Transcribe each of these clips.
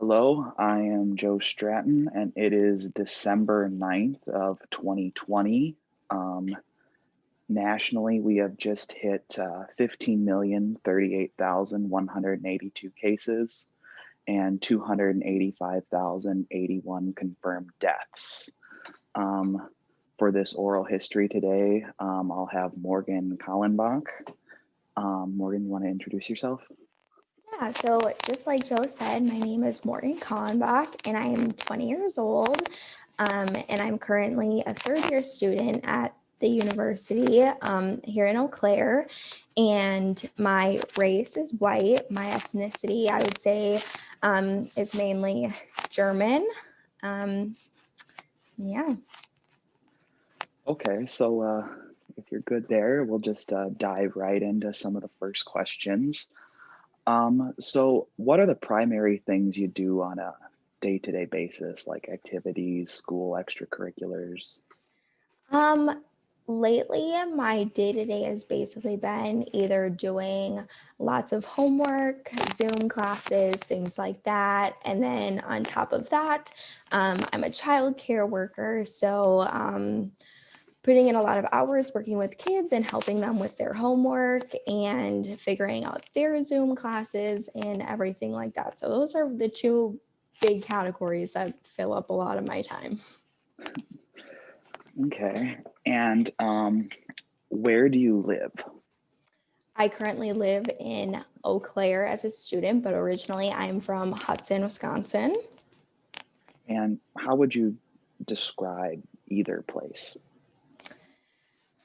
Hello, I am Joe Stratton, and it is December 9th of 2020. Um, Nationally, we have just hit 15,038,182 cases and 285,081 confirmed deaths. Um, for this oral history today, I'll have Morgan Kallenbach. Morgan, you want to introduce yourself? Yeah, so just like Joe said, my name is Morgan Kallenbach and I am 20 years old. And I'm currently a third year student at the university here in Eau Claire. And my race is white. My ethnicity, I would say, is mainly German. Um, yeah. Okay, so if you're good there, we'll just dive right into some of the first questions. So what are the primary things you do on a day-to-day basis, like activities, school, extracurriculars? Um, Lately, my day to day has basically been either doing lots of homework, Zoom classes, things like that. And then on top of that, I'm a childcare worker. So, putting in a lot of hours working with kids and helping them with their homework and figuring out their Zoom classes and everything like that. So, those are the two big categories that fill up a lot of my time. Okay, and where do you live? I currently live in Eau Claire as a student, but originally I'm from Hudson, Wisconsin. And how would you describe either place?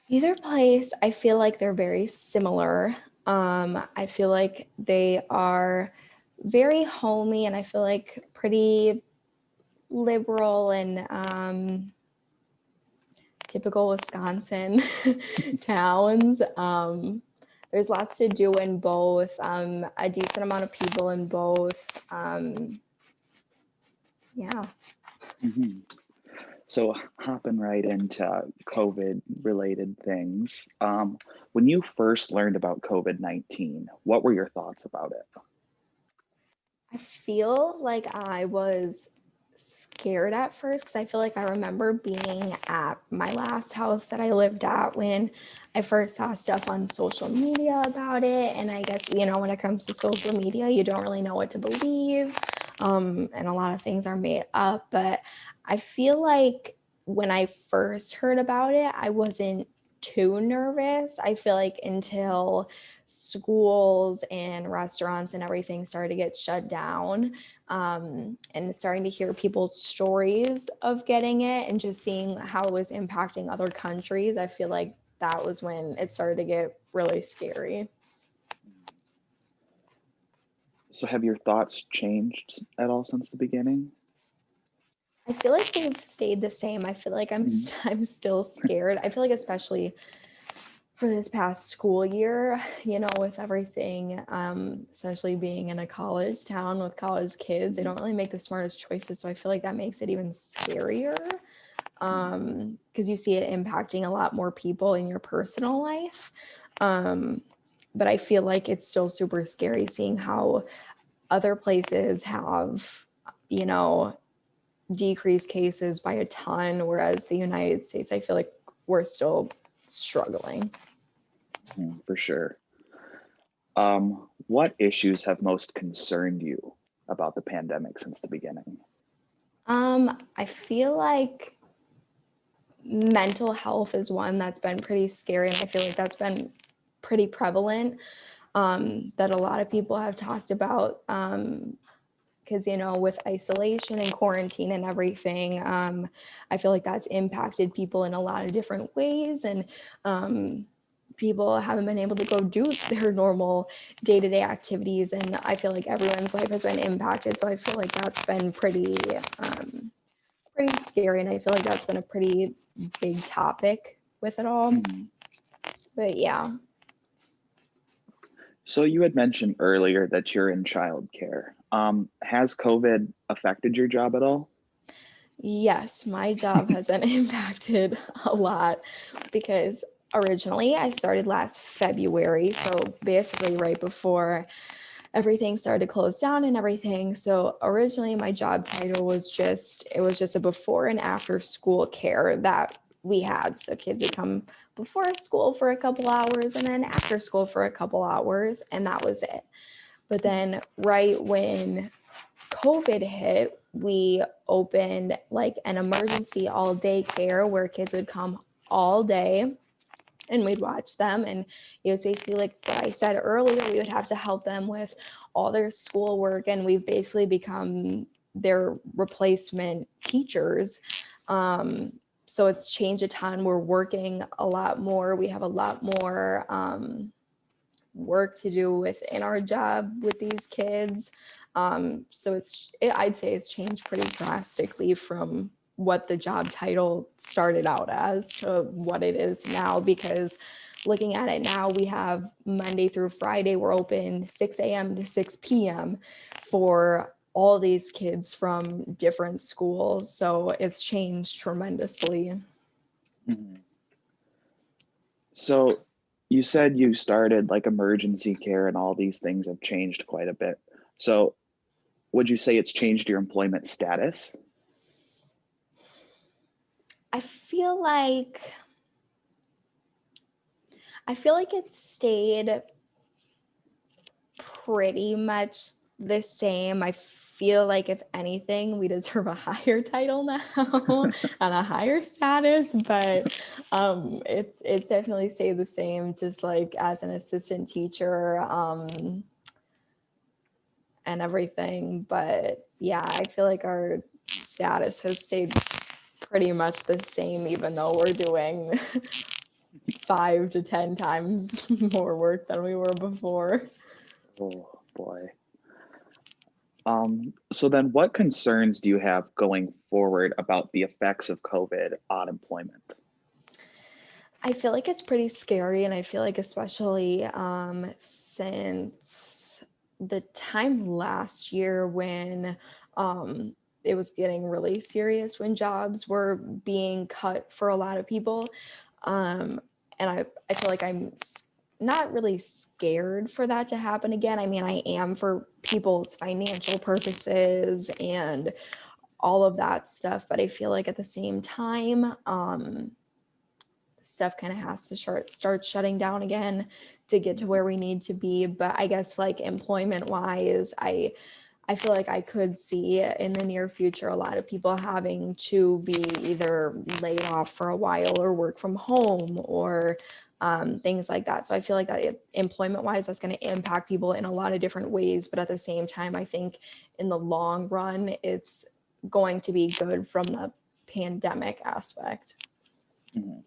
Either place, I feel like they're very similar. I feel like they are very homey and I feel like pretty liberal and typical Wisconsin towns. There's lots to do in both, a decent amount of people in both. Yeah. Mhm. So hopping right into COVID related things, when you first learned about COVID-19, what were your thoughts about it? I feel like I was scared at first because I feel like I remember being at my last house that I lived at when I first saw stuff on social media about it. And I guess, when it comes to social media, you don't really know what to believe. And a lot of things are made up. But I feel like when I first heard about it, I wasn't too nervous. I feel like until schools and restaurants and everything started to get shut down, and starting to hear people's stories of getting it and just seeing how it was impacting other countries, I feel like that was when it started to get really scary. So have your thoughts changed at all since the beginning? I feel like they've stayed the same. I feel like Mhm. I'm still scared. I feel like especially for this past school year, with everything, essentially being in a college town with college kids, they Mhm. don't really make the smartest choices. So I feel like that makes it even scarier, because you see it impacting a lot more people in your personal life. Um, but I feel like it's still super scary seeing how other places have, you know, decreased cases by a ton, whereas the United States, I feel like we're still struggling. For sure. What issues have most concerned you about the pandemic since the beginning? I feel like mental health is one that's been pretty scary, and I feel like that's been pretty prevalent. That a lot of people have talked about, because with isolation and quarantine and everything, I feel like that's impacted people in a lot of different ways, and people haven't been able to go do their normal day-to-day activities, and I feel like everyone's life has been impacted. So I feel like that's been pretty scary, and I feel like that's been a pretty big topic with it all. Mhm. But yeah. So you had mentioned earlier that you're in childcare. Has COVID affected your job at all? Yes, my job has been impacted a lot because originally I started last February, so basically right before everything started to close down and everything. So originally my job title was just a before and after school care that we had. So kids would come before school for a couple hours and then after school for a couple hours, and that was it. But then right when COVID hit, we opened like an emergency all day care where kids would come all day and we'd watch them. And it was basically like what I said earlier, we would have to help them with all their schoolwork, and we've basically become their replacement teachers. Um, so it's changed a ton. We're working a lot more. We have a lot more work to do within our job with these kids. So I'd say it's changed pretty drastically from what the job title started out as to what it is now, because looking at it now, we have Monday through Friday, we're open 6 a.m. to 6 p.m. for all these kids from different schools. So it's changed tremendously. Mhm. So you said you started like emergency care and all these things have changed quite a bit. So would you say it's changed your employment status? I feel like I feel like it stayed pretty much the same. I feel like if anything, we deserve a higher title now and a higher status, but it's definitely stayed the same, just like as an assistant teacher and everything. But yeah, I feel like our status has stayed pretty much the same, even though we're doing 5 to 10 times more work than we were before. Oh boy. So then what concerns do you have going forward about the effects of COVID on employment? I feel like it's pretty scary, and I feel like especially since the time last year when it was getting really serious, when jobs were being cut for a lot of people. Um, and I feel like not really scared for that to happen again. I mean, I am for people's financial purposes and all of that stuff, but I feel like at the same time, stuff kind of has to start shutting down again to get to Mhm. where we need to be. But I guess like employment wise, I feel like I could see in the near future a lot of people having to be either laid off for a while or work from home or things like that. So I feel like that employment wise, that's going to impact people in a lot of different ways. But at the same time, I think in the long run, it's going to be good from the pandemic aspect. Mhm.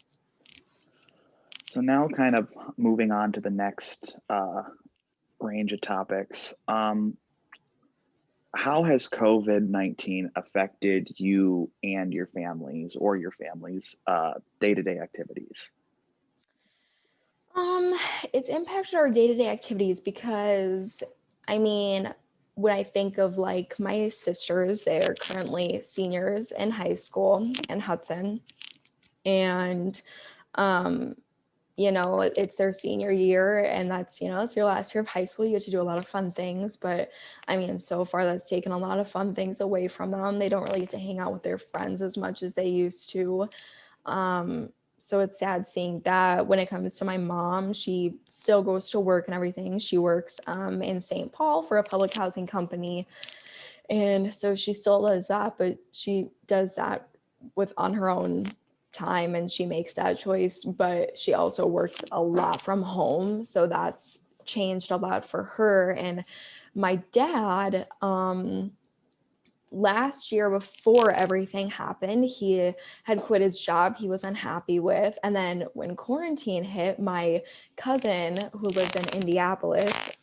So now kind of moving on to the next range of topics. How has COVID-19 affected you and your families or your family's day-to-day activities? Um, it's impacted our day-to-day activities because I mean, when I think of like my sisters, they're currently seniors in high school in Hudson. And um, it's their senior year, and it's your last year of high school. You get to do a lot of fun things, but I mean, so far that's taken a lot of fun things away from them. They don't really get to hang out with their friends as much as they used to. Um, so it's sad seeing that. When it comes to my mom, she still goes to work and everything. She works in St. Paul for a public housing company. And so she still does that, but she does that with on her own time and she makes that choice. But she also works a lot from home. So that's changed a lot for her. And my dad, last year before everything happened, he had quit his job he was unhappy with. And then when quarantine hit, my cousin who lives in Indianapolis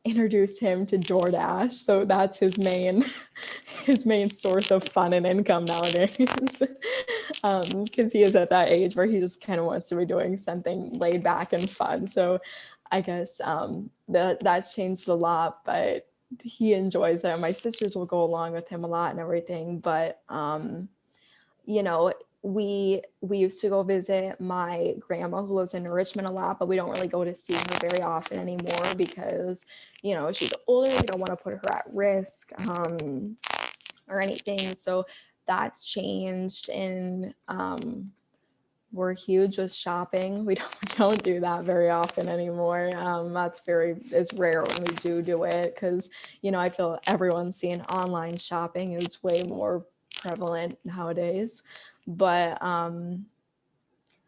introduced him to DoorDash. So that's his main his main source of fun and income nowadays. Because he is at that age where he just kind of wants to be doing something laid back and fun. So I guess that's changed a lot, but he enjoys it. My sisters will go along with him a lot and everything, but you know, we used to go visit my grandma who lives in Richmond a lot, but we don't really go to see her very often anymore because, you know, she's older. We don't want to put her at risk or anything. So that's changed, and we're huge with shopping. We don't do that very often anymore. It's rare when we do it because, you know, I feel everyone's seeing online shopping is way more prevalent nowadays. But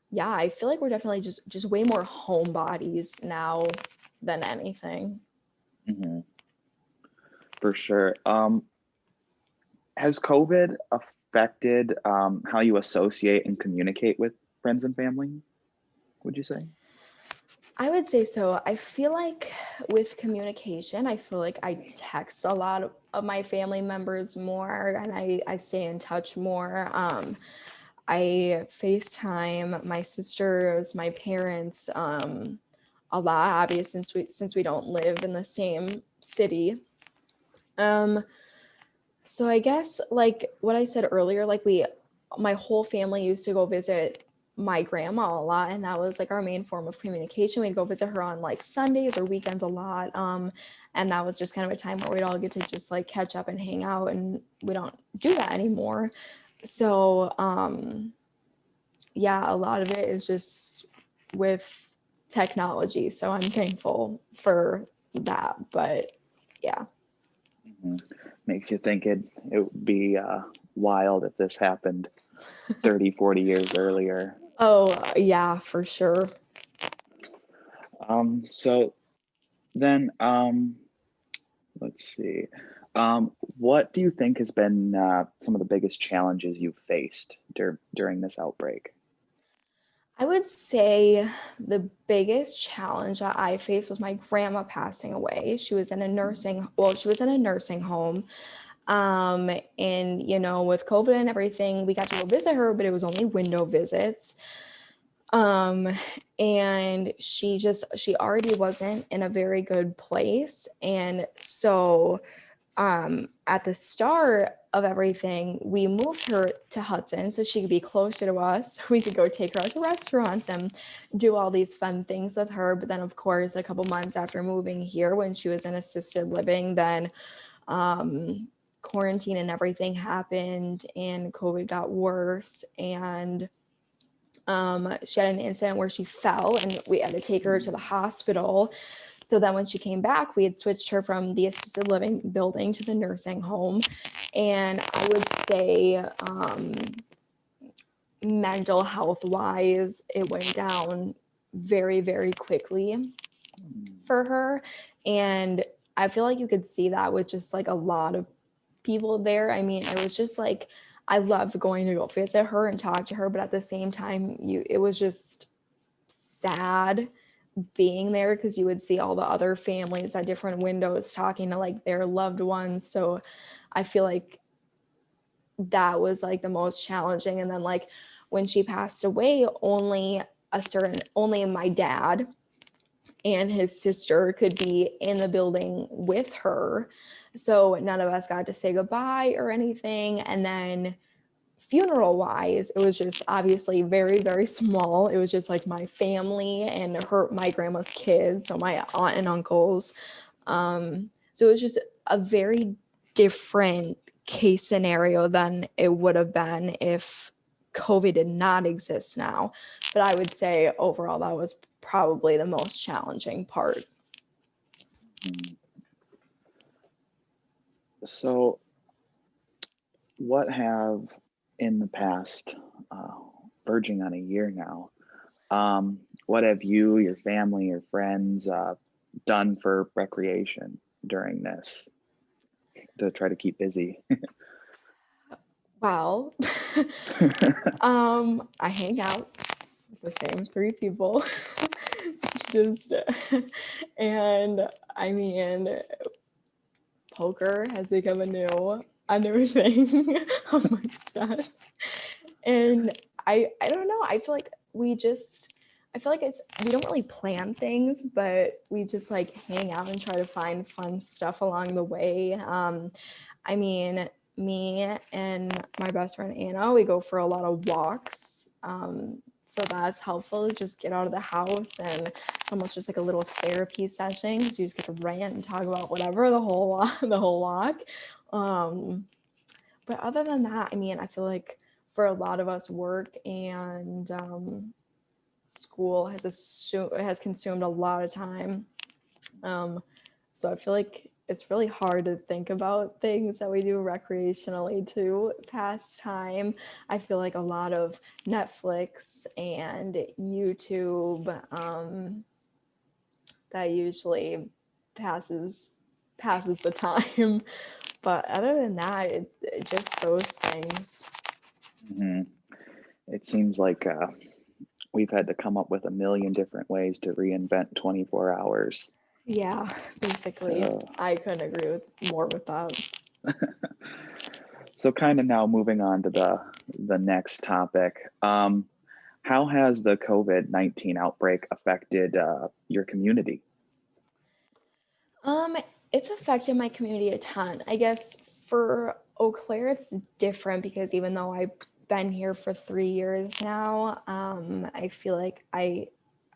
yeah, I feel like we're definitely just way more homebodies now than anything. Hmm. For sure. Has COVID affected how you associate and communicate with friends and family, would you say? I would say so. I feel like with communication, I feel like I text a lot of my family members more, and I stay in touch more. I FaceTime my sisters, my parents, a lot, obviously, since we don't live in the same city. Um, so I guess like what I said earlier, like my whole family used to go visit my grandma a lot, and that was like our main form of communication. We'd go visit her on like Sundays or weekends a lot. And that was just kind of a time where we'd all get to just like catch up and hang out, and we don't do that anymore. So yeah, a lot of it is just with technology. So I'm thankful for that. But yeah. Hmm. Makes you think it would be wild if this happened 30, 40 years earlier. Oh, yeah, for sure. So then, let's see. What do you think has been some of the biggest challenges you've faced during this outbreak? I would say the biggest challenge that I faced was my grandma passing away. She was in a nursing home. And you know, with COVID and everything, we got to go visit her, but it was only window visits. Um, and she already wasn't in a very good place. And so at the start of everything, we moved her to Hudson so she could be closer to us. We could go take her out to restaurants and do all these fun things with her. But then, of course, a couple months after moving here, when she was in assisted living, then um, quarantine and everything happened, and COVID got worse. And she had an incident where she fell, and we had to take her to the hospital. So then when she came back, we had switched her from the assisted living building to the nursing home. And I would say mental health wise, it went down very, very quickly for her. And I feel like you could see that with just like a lot of people there. I mean, it was just like I loved going to go visit her and talk to her, but at the same time, it was just sad being there because you would see all the other families at different windows talking to like their loved ones. So I feel like that was like the most challenging. And then like when she passed away, only my dad and his sister could be in the building with her. So none of us got to say goodbye or anything. And then funeral wise, it was just obviously very, very small. It was just like my family and my grandma's kids, so my aunt and uncles. So it was just a very different case scenario than it would have been if COVID did not exist now. But I would say overall, that was probably the most challenging part. Mhm. So, what have in the past, uh, verging on a year now, what have you, your family, your friends done for recreation during this to try to keep busy? Well, I hang out with the same three people. Just and I mean, poker has become a new thing amongst us. And I don't know, I feel like we don't really plan things, but we just like hang out and try to find fun stuff along the way. I mean, me and my best friend Anna, we go for a lot of walks. So that's helpful to just get out of the house, and it's almost just like a little therapy session because you just get to rant and talk about whatever the whole walk. Um, but other than that, I mean, I feel like for a lot of us, work and school has consumed a lot of time. Um, so I feel like it's really hard to think about things that we do recreationally to pass time. I feel like a lot of Netflix and YouTube, that usually passes passes the time. But other than that, just those things. Hmm. It seems like we've had to come up with a million different ways to reinvent 24 hours. Yeah, basically, Uh, I couldn't agree with more with that. so, kind of now moving on to the next topic. How has the COVID-19 outbreak affected your community? Um, it's affected my community a ton. I guess for Eau Claire, it's different because even though I've been here for 3 years now, I feel like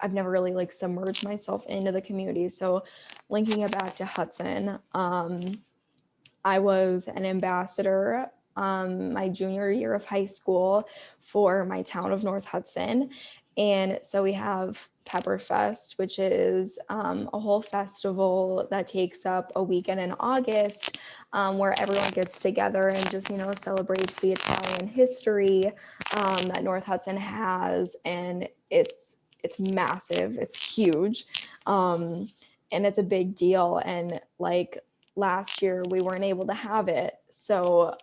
I've never really like submerged myself into the community. So linking it back to Hudson, I was an ambassador my junior year of high school for my town of North Hudson. And so we have Pepperfest, which is a whole festival that takes up a weekend in August, where everyone gets together and just, celebrates the Italian history that North Hudson has. And it's massive, it's huge. And it's a big deal. And like last year we weren't able to have it, so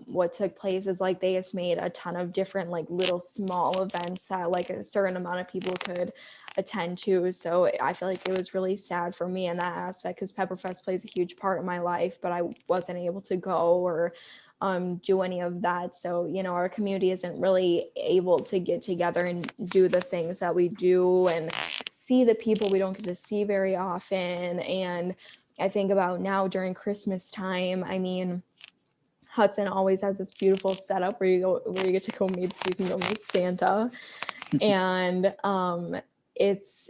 what took place is like they just made a ton of different like little small events that like a certain amount of people could attend to. So I feel like it was really sad for me in that aspect because Pepperfest plays a huge part in my life, but I wasn't able to go or do any of that. So our community isn't really able to get together and do the things that we do and see the people we don't get to see very often. And I think about now during Christmas time, I mean, Hudson always has this beautiful setup where you get to go meet, you can go meet Santa. And it's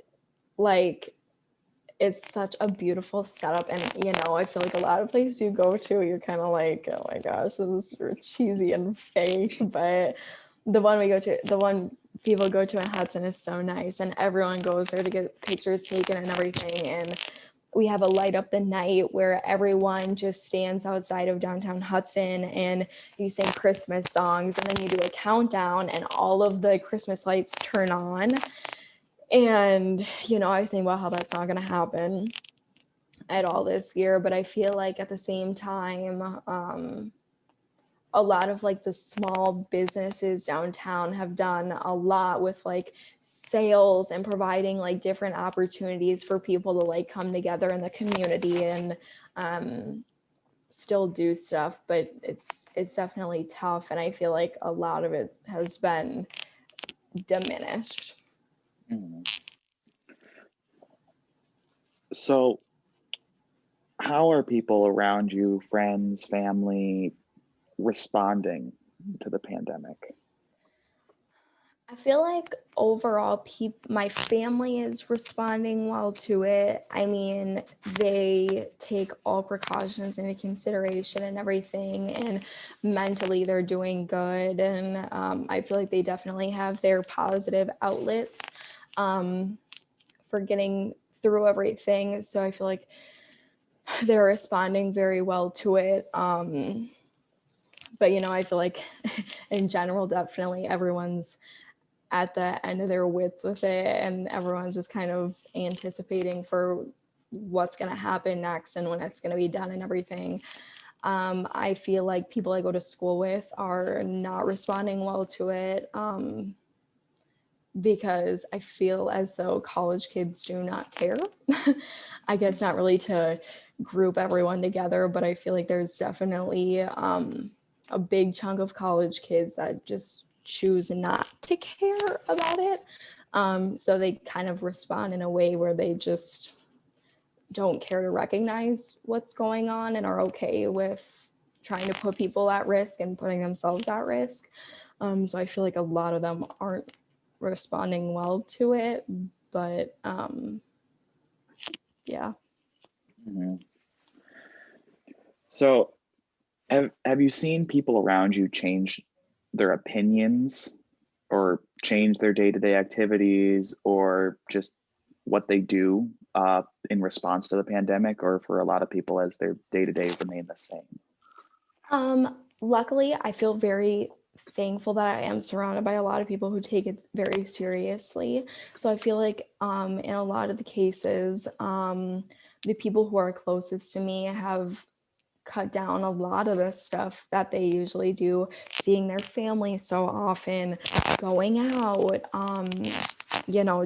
like it's such a beautiful setup. And I feel like a lot of places you go to, you're kind of like, oh my gosh, this is cheesy and fake. But the one people go to in Hudson is so nice, and everyone goes there to get pictures taken and everything. And we have a light up the night where everyone just stands outside of downtown Hudson and you sing Christmas songs, and then you do a countdown and all of the Christmas lights turn on. And I think about how that's not going to happen at all this year, but I feel like at the same time, a lot of like the small businesses downtown have done a lot with like sales and providing like different opportunities for people to like come together in the community and still do stuff. But it's definitely tough, and I feel like a lot of it has been diminished. Mhm. So, how are people around you, friends, family, responding to the pandemic? I feel like overall, my family is responding well to it. I mean, they take all precautions into consideration and everything, and mentally they're doing good. And I feel like they definitely have their positive outlets for getting through everything. So I feel like they're responding very well to it. But I feel like in general, definitely everyone's at the end of their wits with it, and everyone's just kind of anticipating for what's going to happen next and when it's going to be done and everything. I feel like people I go to school with are not responding well to it, because I feel as though college kids do not care. I guess not really to group everyone together, but I feel like there's definitely a big chunk of college kids that just choose not to care about it. So they kind of respond in a way where they just don't care to recognize what's going on and are okay with trying to put people at risk and putting themselves at risk. So I feel like a lot of them aren't responding well to it. But yeah. Mhm. So, have you seen people around you change their opinions or change their day-to-day activities or just what they do in response to the pandemic, or for a lot of people as their day-to-day remain the same? Luckily, I feel very thankful that I am surrounded by a lot of people who take it very seriously. So I feel like in a lot of the cases, the people who are closest to me have cut down a lot of the stuff that they usually do, seeing their family so often, going out,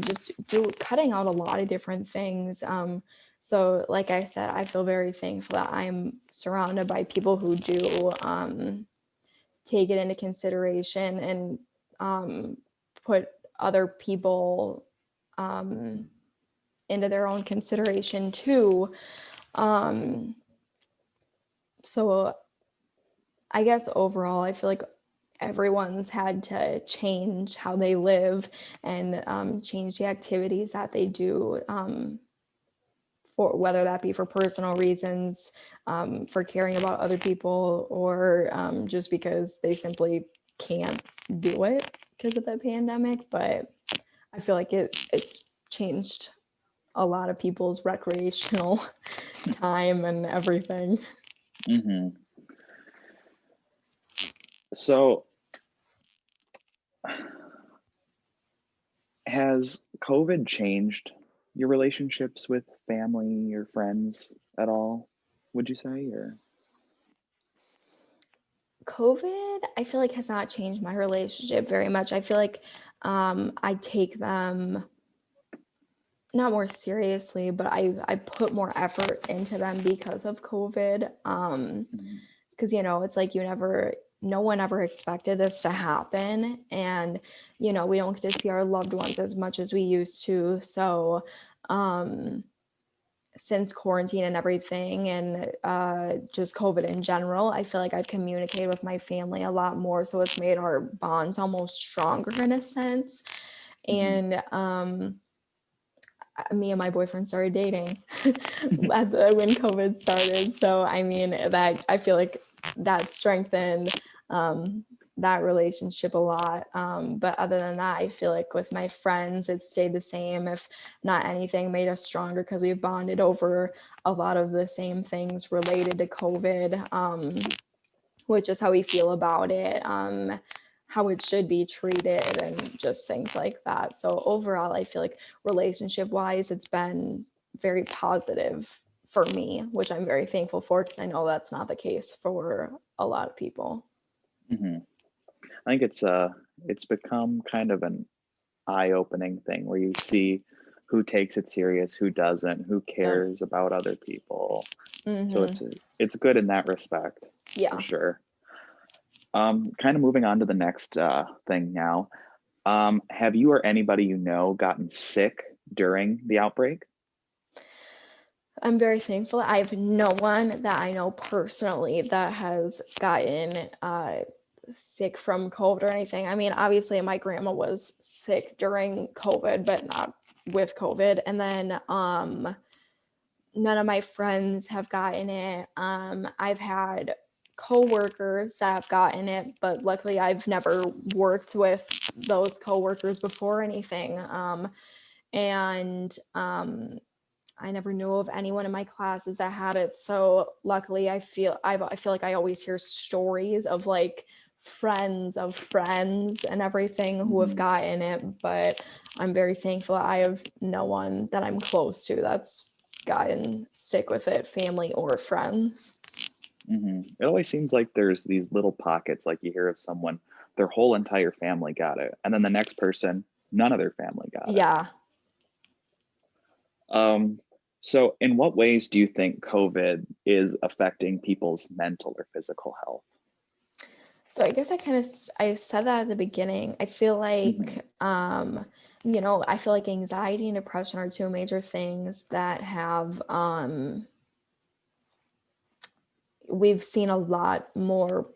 just cutting out a lot of different things. So like I said, I feel very thankful that I'm surrounded by people who do take it into consideration and put other people into their own consideration too. Um, so I guess overall, I feel like everyone's had to change how they live and change the activities that they do, for whether that be for personal reasons, for caring about other people, or just because they simply can't do it because of the pandemic. But I feel like it's changed a lot of people's recreational time and everything. Hmm. So, has COVID changed your relationships with family or friends at all, would you say? Or COVID, I feel like has not changed my relationship very much. I feel like I take them not more seriously, but I put more effort into them because of COVID. Mhm. Because it's like no one ever expected this to happen, and we don't get to see our loved ones as much as we used to. So um since quarantine and everything, and just COVID in general, I feel like I've communicated with my family a lot more. So it's made our bonds almost stronger in a sense. Mhm. And me and my boyfriend started dating when COVID started. So I mean, that I feel like that strengthened um, that relationship a lot. But other than that, I feel like with my friends, it stayed the same. If not anything, made us stronger because we've bonded over a lot of the same things related to COVID, which is how we feel about it. How it should be treated and just things like that. So overall, I feel like relationship wise, it's been very positive for me, which I'm very thankful for because I know that's not the case for a lot of people. Mhm. I think it's become kind of an eye-opening thing where you see who takes it serious, who doesn't, who Yeah. cares about other people. So Hmm. it's good in that respect, for Yeah. sure. Kind of moving on to the next thing now. Have you or anybody you know gotten sick during the outbreak? I'm very thankful. I have no one that I know personally that has gotten sick from COVID or anything. I mean, obviously, my grandma was sick during COVID, but not with COVID. And then none of my friends have gotten it. I've had coworkers that have gotten it, but luckily, I've never worked with those coworkers before or anything. And I never knew of anyone in my classes that had it. So luckily, I feel like I always hear stories of like friends of friends and everything who have Hmm. gotten it. But I'm very thankful I have no one that I'm close to that's gotten sick with it, family or friends. Hmm. It always seems like there's these little pockets, like you hear of someone, their whole entire family got it, and then the next person, none of their family got it. Yeah. Um, so, in what ways do you think COVID is affecting people's mental or physical health? So I guess I said that at the beginning. I feel Hmm. like I feel like anxiety and depression are two major things that have we've seen a lot more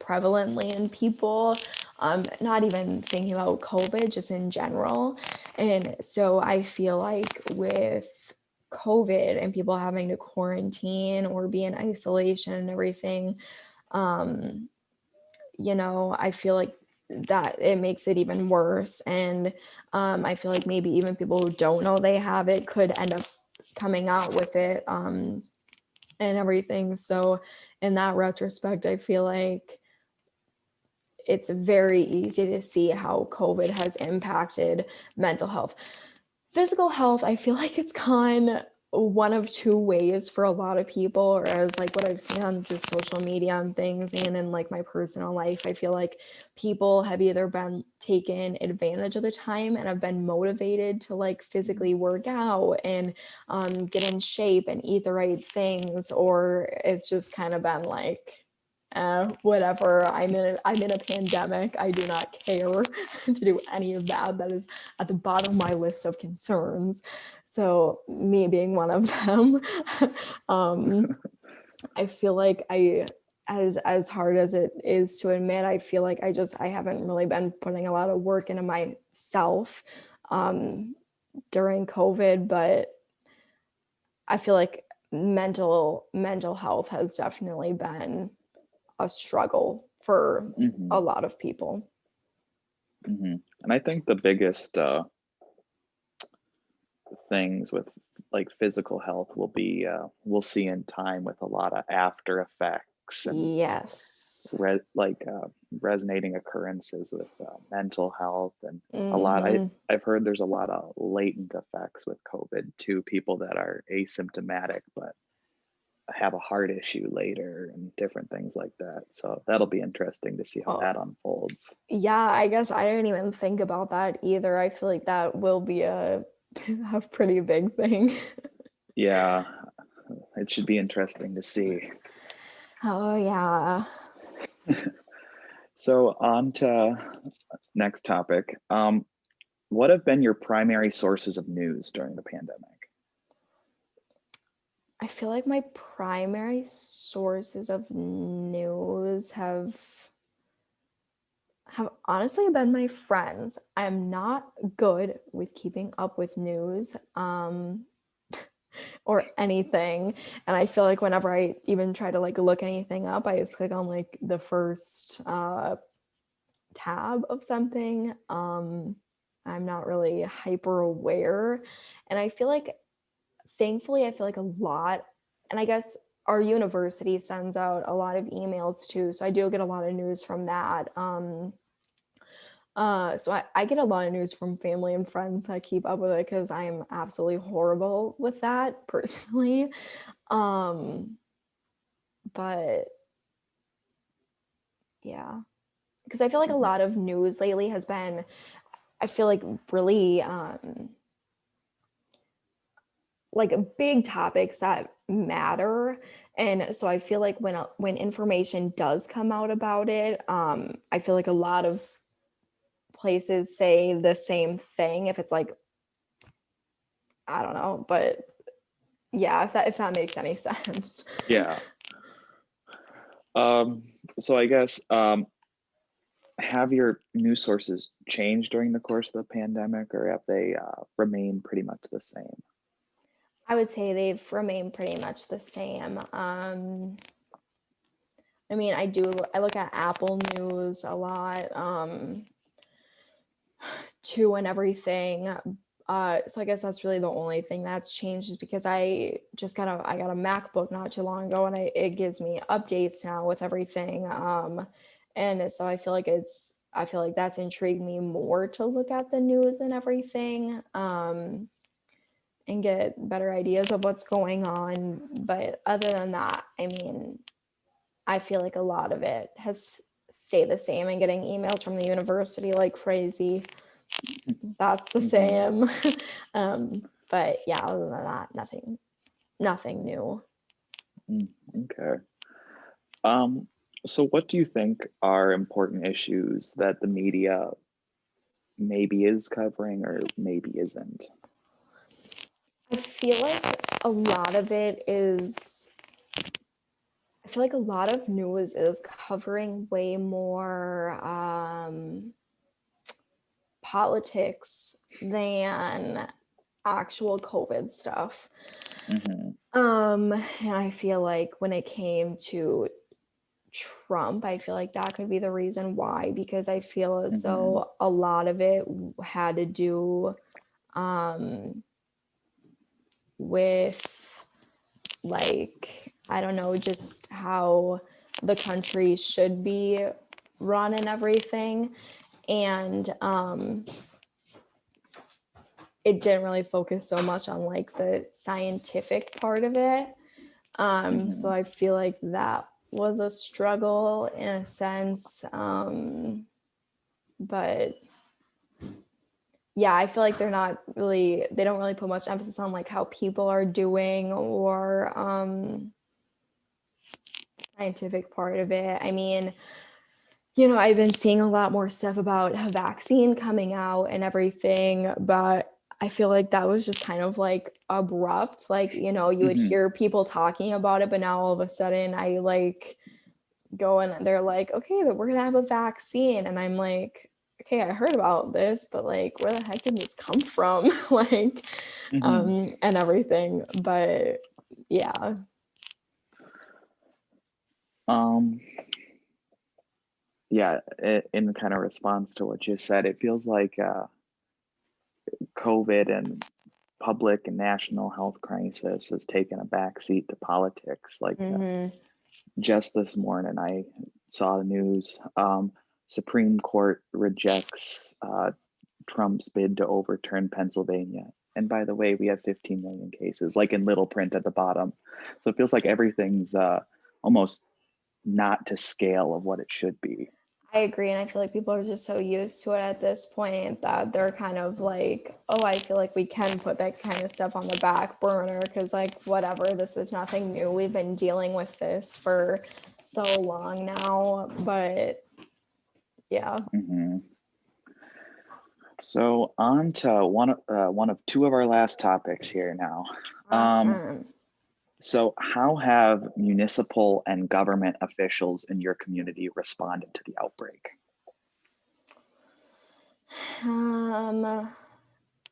prevalently in people, not even thinking about COVID, just in general. And so I feel like with COVID and people having to quarantine or be in isolation and everything, um, I feel like that it makes it even worse. And I feel like maybe even people who don't know they have it could end up coming out with it, and everything. So, in that retrospect, I feel like it's very easy to see how COVID has impacted mental health. Physical health, I feel like it's gone one of two ways for a lot of people, or as like what I've seen on just social media and things, and in like my personal life. I feel like people have either been taken advantage of the time and have been motivated to like physically work out and get in shape and eat the right things, or it's just kind of been like, whatever. I'm in a pandemic. I do not care to do any of that. That is at the bottom of my list of concerns. So me being one of them, I feel like as hard as it is to admit, I feel like I haven't really been putting a lot of work into myself during COVID, but I feel like mental health has definitely been a struggle for Hmm. a lot of people. Hmm. And I think the biggest things with like physical health will be we'll see in time with a lot of after effects and Yes. like resonating occurrences with mental health and a lot. Hmm. I've heard there's a lot of latent effects with COVID to people that are asymptomatic but have a heart issue later and different things like that. So that'll be interesting to see how Oh, that unfolds. yeah, I guess I didn't even think about that either. I feel like that will be a pretty big thing. Yeah, it should be interesting to see. Oh, yeah. So on to next topic. What have been your primary sources of news during the pandemic? I feel like my primary sources of news have honestly been my friends. I'm not good with keeping up with news. Or anything. And I feel like whenever I even try to like look anything up, I just click on like the first tab of something. I'm not really hyper aware. And I feel like, thankfully, I feel like a lot, and I guess our university sends out a lot of emails too. So I do get a lot of news from that. So I get a lot of news from family and friends that keep up with it because I'm absolutely horrible with that personally. Um, but yeah, because I feel like a Mhm. lot of news lately has been, I feel like really like big topics that matter. And so I feel like when information does come out about it, I feel like a lot of places say the same thing if it's like, I don't know, but yeah, if that makes any sense. Yeah. Um, so I guess have your news sources changed during the course of the pandemic, or have they remained pretty much the same? I would say they've remained pretty much the same. I mean, I look at Apple News a lot, too, and everything. So I guess that's really the only thing that's changed, is because I got a MacBook not too long ago, and it gives me updates now with everything. And so I feel like that's intrigued me more to look at the news and everything, and get better ideas of what's going on. But other than that, I mean, I feel like a lot of it has stayed the same, and getting emails from the university like crazy. That's the Hmm. same. But yeah, other than that, nothing new. Okay. Um, so what do you think are important issues that the media maybe is covering or maybe isn't? I feel like a lot of it is I feel like a lot of news is covering way more politics than actual COVID stuff. Hmm. And I feel like when it came to Trump, I feel like that could be the reason why, because I feel as Hmm. though a lot of it had to do um, with, like, I don't know, just how the country should be run and everything. And it didn't really focus so much on like the scientific part of it. So Hmm. I feel like that was a struggle in a sense. But yeah, I feel like they don't really put much emphasis on like how people are doing or scientific part of it. I mean, I've been seeing a lot more stuff about a vaccine coming out and everything, but I feel like that was just kind of like abrupt. Like, you would Hmm. hear people talking about it, but now all of a sudden I like go and they're like, okay, but we're gonna have a vaccine. And I'm like, okay, I heard about this, but like, where the heck did this come from? Like, Hmm. and everything. But yeah. Um, yeah, in kind of response to what you said, it feels like COVID and public and national health crisis has taken a backseat to politics. Like Mm-hmm. just this morning, I saw the news. Supreme Court rejects Trump's bid to overturn Pennsylvania. And by the way, we have 15 million cases, like in little print at the bottom. So it feels like everything's almost not to scale of what it should be. I agree. And I feel like people are just so used to it at this point that they're kind of like, oh, I feel like we can put that kind of stuff on the back burner because, like, whatever, this is nothing new. We've been dealing with this for so long now. But yeah. Hmm. So on to one of two of our last topics here now. Um, Awesome. so how have municipal and government officials in your community responded to the outbreak? Um,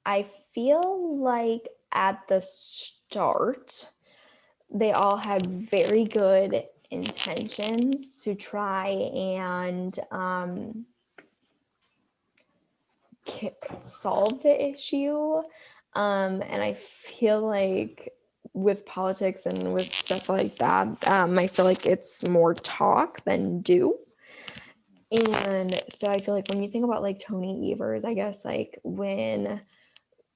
I feel like at the start, they all had very good intentions to try and solve the issue. And I feel like with politics and with stuff like that, I feel like it's more talk than do. And so I feel like when you think about like Tony Evers, I guess like when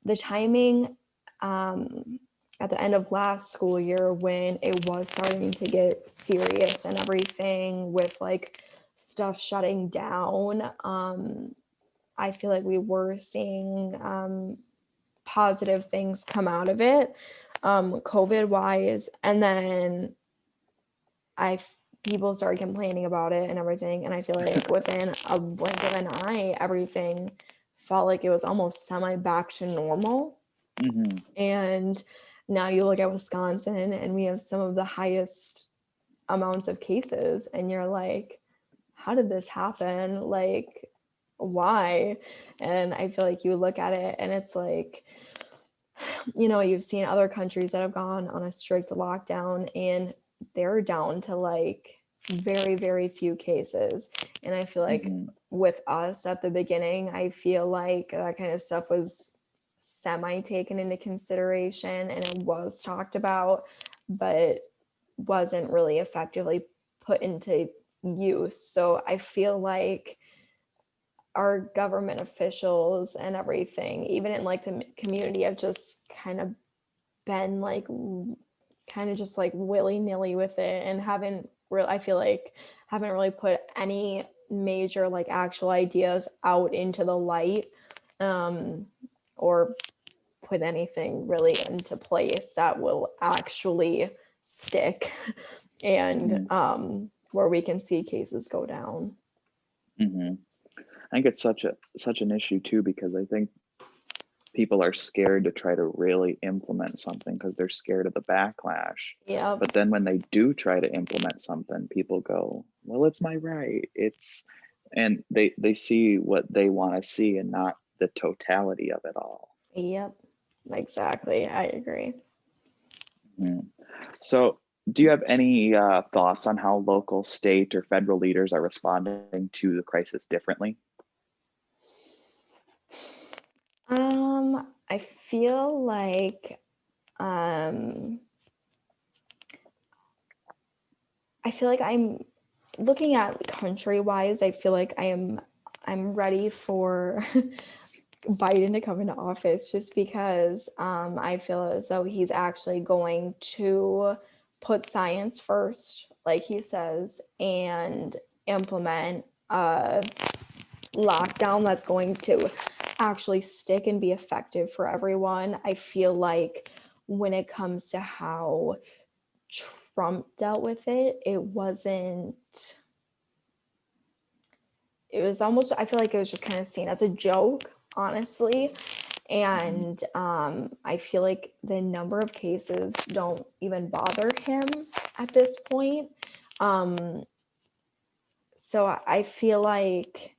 the timing at the end of last school year when it was starting to get serious and everything with like stuff shutting down, I feel like we were seeing positive things come out of it, COVID wise. And then I people started complaining about it and everything. And I feel like within a blink of an eye, everything felt like it was almost semi back to normal. Hmm. And now you look at Wisconsin and we have some of the highest amounts of cases. And you're like, how did this happen? Like, why? And I feel like you look at it and it's like, you've seen other countries that have gone on a strict lockdown and they're down to like very, very few cases. And I feel like Hmm. with us at the beginning, I feel like that kind of stuff was semi taken into consideration and it was talked about, but wasn't really effectively put into use. So I feel like our government officials and everything, even in like the community, have just kind of been like kind of just like willy-nilly with it and I feel like haven't really put any major like actual ideas out into the light, um, or put anything really into place that will actually stick and Hmm. where we can see cases go down. Hmm. I think it's such an issue too because I think people are scared to try to really implement something because they're scared of the backlash. Yep. But then when they do try to implement something, people go, "Well, it's my right." And they see what they want to see and not the totality of it all. Yep. Exactly. I agree. Mhm. So, do you have any thoughts on how local, state, or federal leaders are responding to the crisis differently? I feel like um I'm looking at country wise, I feel like I'm ready for Biden to come into office just because I feel as though he's actually going to put science first, like he says, and implement a lockdown that's going to actually stick and be effective for everyone. I feel like when it comes to how Trump dealt with it, it was almost, I feel like it was just kind of seen as a joke, honestly. Mhm. And I feel like the number of cases don't even bother him at this point. Um, so I feel like,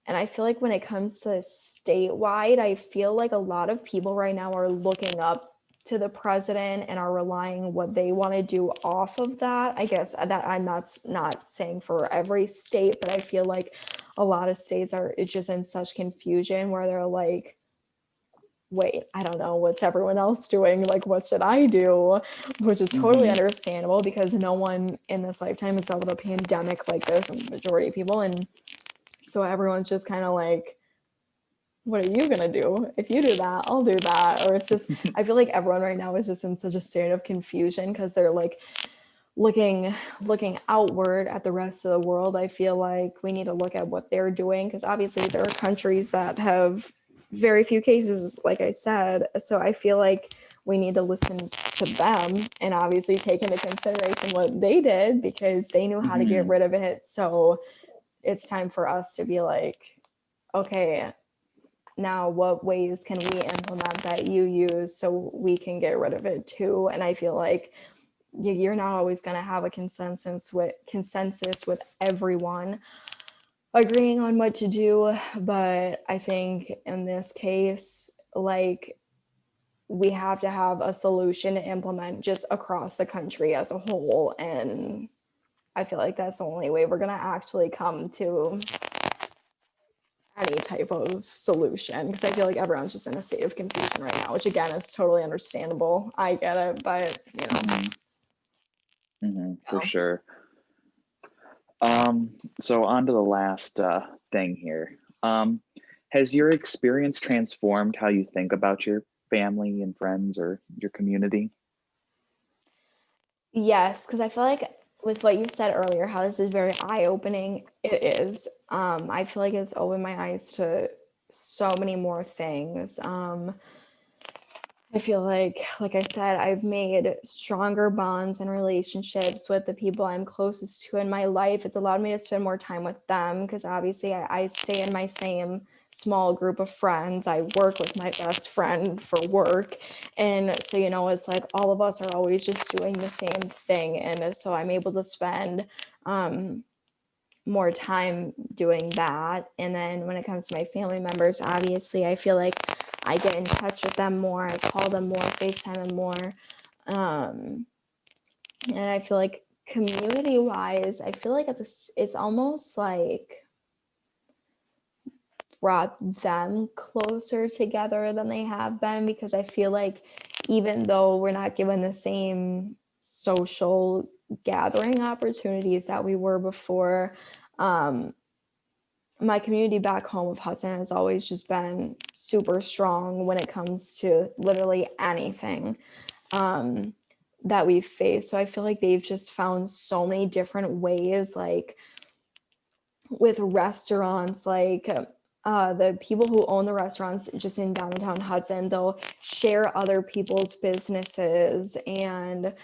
and I feel like when it comes to statewide, I feel like a lot of people right now are looking up to the president and are relying what they want to do off of that. I guess that I'm not saying for every state, but I feel like a lot of states are just in such confusion where they're like, wait, I don't know what's everyone else doing. Like, what should I do? Which is totally Mhm. understandable because no one in this lifetime has dealt with a pandemic like this, and the majority of people. And so everyone's just kind of like, what are you gonna do? If you do that, I'll do that. Or it's just, I feel like everyone right now is just in such a state of confusion because they're like looking outward at the rest of the world. I feel like we need to look at what they're doing because obviously there are countries that have very few cases, like I said. So I feel like we need to listen to them and obviously take into consideration what they did because they knew how to get Mhm. rid of it. So it's time for us to be like, okay, now what ways can we implement that you use so we can get rid of it too? And I feel like you're not always going to have a consensus with everyone agreeing on what to do, but I think in this case, like, we have to have a solution to implement just across the country as a whole. And I feel like that's the only way we're going to actually come to any type of solution because I feel like everyone's just in a state of confusion right now, which again is totally understandable. I get it, but Mhm. Mhm. For know. sure. So on to the last thing here. Has your experience transformed how you think about your family and friends or your community? Yes, because I feel like with what you said earlier, how this is very eye-opening, it is. I feel like it's opened my eyes to so many more things. I feel like I said, I've made stronger bonds and relationships with the people I'm closest to in my life. It's allowed me to spend more time with them because obviously I stay in my same small group of friends. I work with my best friend for work. And so, it's like all of us are always just doing the same thing. And so I'm able to spend more time doing that. And then when it comes to my family members, obviously, I feel like I get in touch with them more, I call them more, FaceTime them more. Um, and I feel like community wise, I feel like it's almost like brought them closer together than they have been because I feel like even though we're not given the same social gathering opportunities that we were before, um, my community back home of Hudson has always just been super strong when it comes to literally anything that we've faced. So I feel like they've just found so many different ways, like with restaurants, like the people who own the restaurants just in downtown Hudson, they'll share other people's businesses and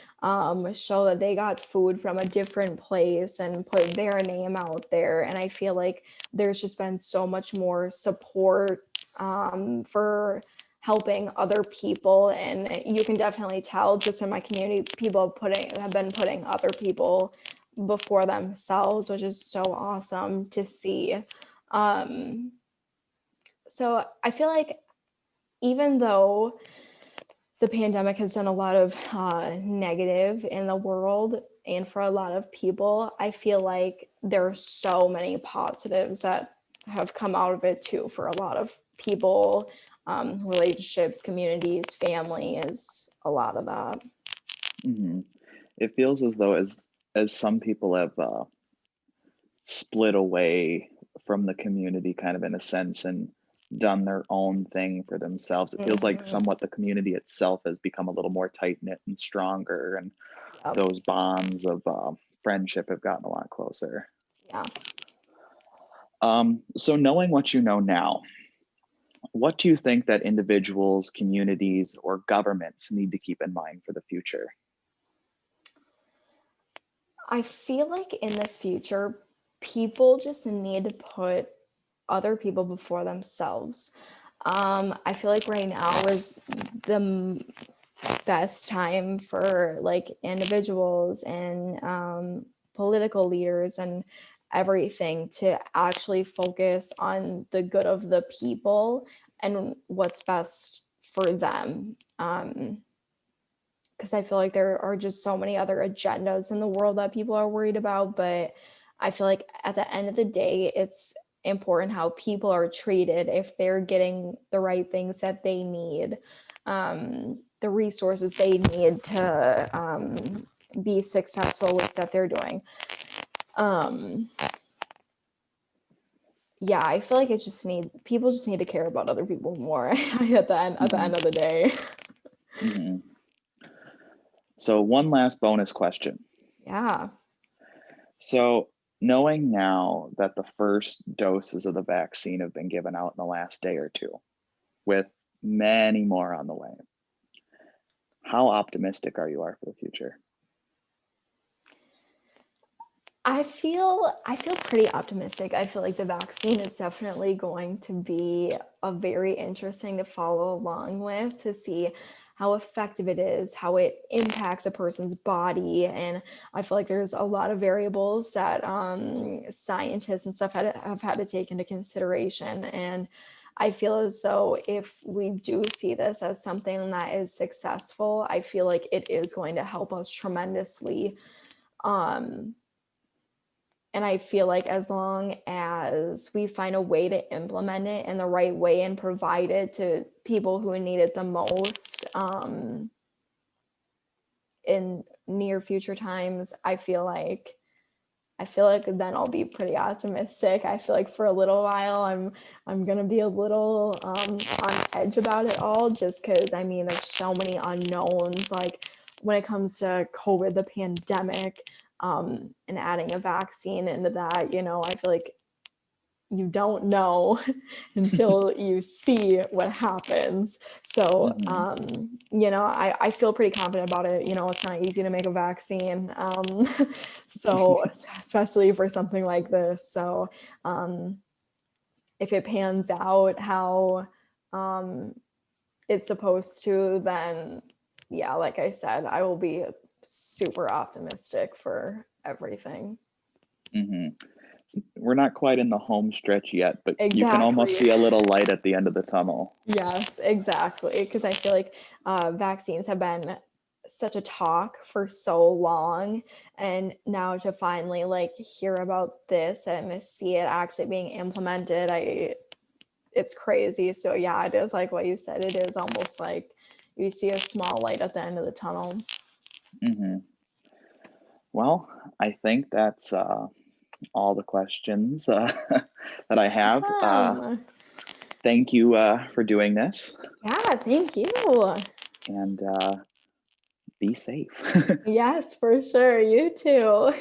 show that they got food from a different place and put their name out there. And I feel like there's just been so much more support for helping other people. And you can definitely tell just in my community, people have been putting other people before themselves, which is so awesome to see. Um, so I feel like even though the pandemic has done a lot of negative in the world and for a lot of people, I feel like there are so many positives that have come out of it too for a lot of people, relationships, communities, family is a lot of that. Hmm. It feels as though as some people have split away from the community kind of in a sense and done their own thing for themselves. It feels like Mm-hmm. somewhat the community itself has become a little more tight knit and stronger, and Yep. those bonds of friendship have gotten a lot closer. Yeah. So, knowing what you know now, what do you think that individuals, communities, or governments need to keep in mind for the future? I feel like in the future, people just need to put other people before themselves. I feel like right now is the best time for like individuals and political leaders and everything to actually focus on the good of the people and what's best for them. Because I feel like there are just so many other agendas in the world that people are worried about. But I feel like at the end of the day, it's important how people are treated if they're getting the right things that they need, the resources they need to be successful with stuff they're doing. Um, yeah, I feel like people just need to care about other people more at the Hmm. end of the day. Hmm. So, one last bonus question. Yeah. So, knowing now that the first doses of the vaccine have been given out in the last day or two, with many more on the way, how optimistic are you for the future? I feel pretty optimistic. I feel like the vaccine is definitely going to be a very interesting to follow along with to see how effective it is, how it impacts a person's body, and I feel like there's a lot of variables that scientists and stuff have had to take into consideration. And I feel as though if we do see this as something that is successful, I feel like it is going to help us tremendously. Um, and I feel like as long as we find a way to implement it in the right way and provide it to people who need it the most, in near future times, I feel like then I'll be pretty optimistic. I feel like for a little while I'm gonna be a little on edge about it all, just because I mean there's so many unknowns. Like when it comes to COVID, the pandemic, and adding a vaccine into that, I feel like you don't know until you see what happens. So, Hmm. I feel pretty confident about it. It's not easy to make a vaccine. So, especially for something like this. So, um, if it pans out how um, it's supposed to, then yeah, like I said, I will be super optimistic for everything. Hmm. We're not quite in the home stretch yet, but you can almost Exactly. see a little light at the end of the tunnel. Yes, exactly. Because I feel like vaccines have been such a talk for so long, and now to finally like hear about this and see it actually being implemented, it's crazy. So yeah, it is like what you said. It is almost like you see a small light at the end of the tunnel. Hmm. Well, I think that's all the questions that I have. Awesome. Thank you for doing this, Yeah, thank you. and be safe. Yes, for sure. You too.